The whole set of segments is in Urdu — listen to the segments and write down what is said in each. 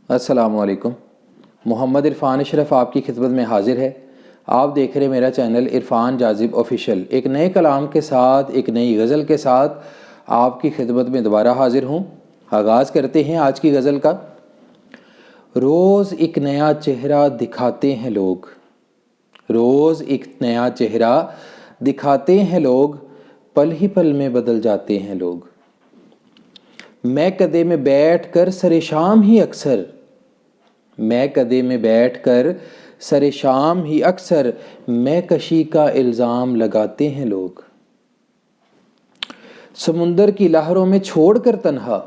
السلام علیکم۔ محمد عرفان اشرف آپ کی خدمت میں حاضر ہے۔ آپ دیکھ رہے میرا چینل عرفان جاذب آفیشیل۔ ایک نئے کلام کے ساتھ، ایک نئی غزل کے ساتھ آپ کی خدمت میں دوبارہ حاضر ہوں۔ آغاز کرتے ہیں آج کی غزل کا۔ روز ایک نیا چہرہ دکھاتے ہیں لوگ، روز ایک نیا چہرہ دکھاتے ہیں لوگ، پل ہی پل میں بدل جاتے ہیں لوگ۔ میں کدے میں بیٹھ کر سر شام ہی اکثر، میں کدے میں بیٹھ کر سر شام ہی اکثر، میں کشی کا الزام لگاتے ہیں لوگ۔ سمندر کی لہروں میں چھوڑ کر تنہا،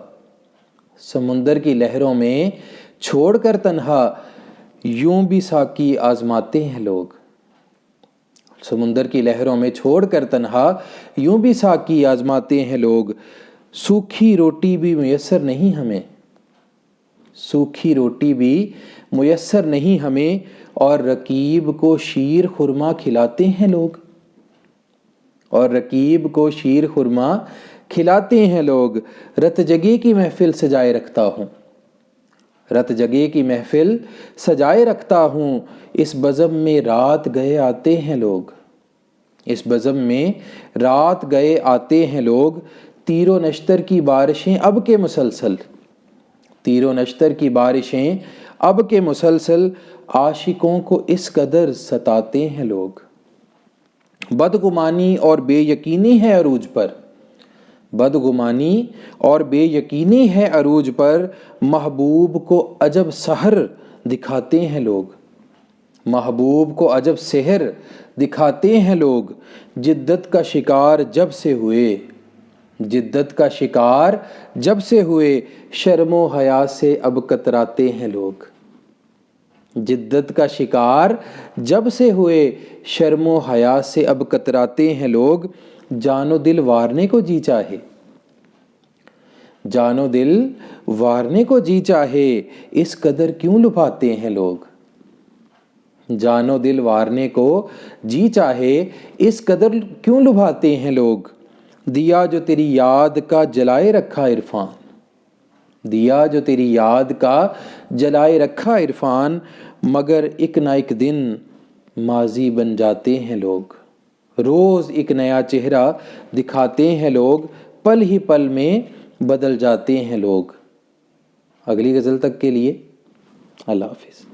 سمندر کی لہروں میں چھوڑ کر تنہا، یوں بھی ساقی آزماتے ہیں لوگ۔ سمندر کی لہروں میں چھوڑ کر تنہا، یوں بھی ساقی آزماتے ہیں لوگ۔ سوکھی روٹی بھی میسر نہیں ہمیں، سوکھی روٹی بھی میسر نہیں ہمیں، اور رقیب کو شیر خرما کھلاتے ہیں لوگ، اور رقیب کو شیر خرما کھلاتے ہیں لوگ۔ رت جگے کی محفل سجائے رکھتا ہوں، رت جگے کی محفل سجائے رکھتا ہوں، اس بزم میں رات گئے آتے ہیں لوگ، اس بزم میں رات گئے آتے ہیں لوگ۔ تیر و نشتر کی بارشیں اب کے مسلسل، تیر و نشتر کی بارشیں اب کے مسلسل، عاشقوں کو اس قدر ستاتے ہیں لوگ۔ بدگمانی اور بے یقینی ہے عروج پر، بدگمانی اور بے یقینی ہے عروج پر، محبوب کو عجب سحر دکھاتے ہیں لوگ، محبوب کو عجب سحر دکھاتے ہیں لوگ۔ جدت کا شکار جب سے ہوئے، جدت کا شکار جب سے ہوئے، شرم و حیا سے اب کتراتے ہیں لوگ۔ جدت کا شکار جب سے ہوئے، شرم و حیا سے اب کتراتے ہیں لوگ۔ جان و دل وارنے کو جی چاہے، جان و دل وارنے کو جی چاہے، اس قدر کیوں لبھاتے ہیں لوگ۔ جان و دل وارنے کو جی چاہے، اس قدر کیوں لبھاتے ہیں لوگ۔ دیا جو تیری یاد کا جلائے رکھا عرفان، دیا جو تیری یاد کا جلائے رکھا عرفان، مگر ایک نہ ایک دن ماضی بن جاتے ہیں لوگ۔ روز ایک نیا چہرہ دکھاتے ہیں لوگ، پل ہی پل میں بدل جاتے ہیں لوگ۔ اگلی غزل تک کے لیے اللہ حافظ۔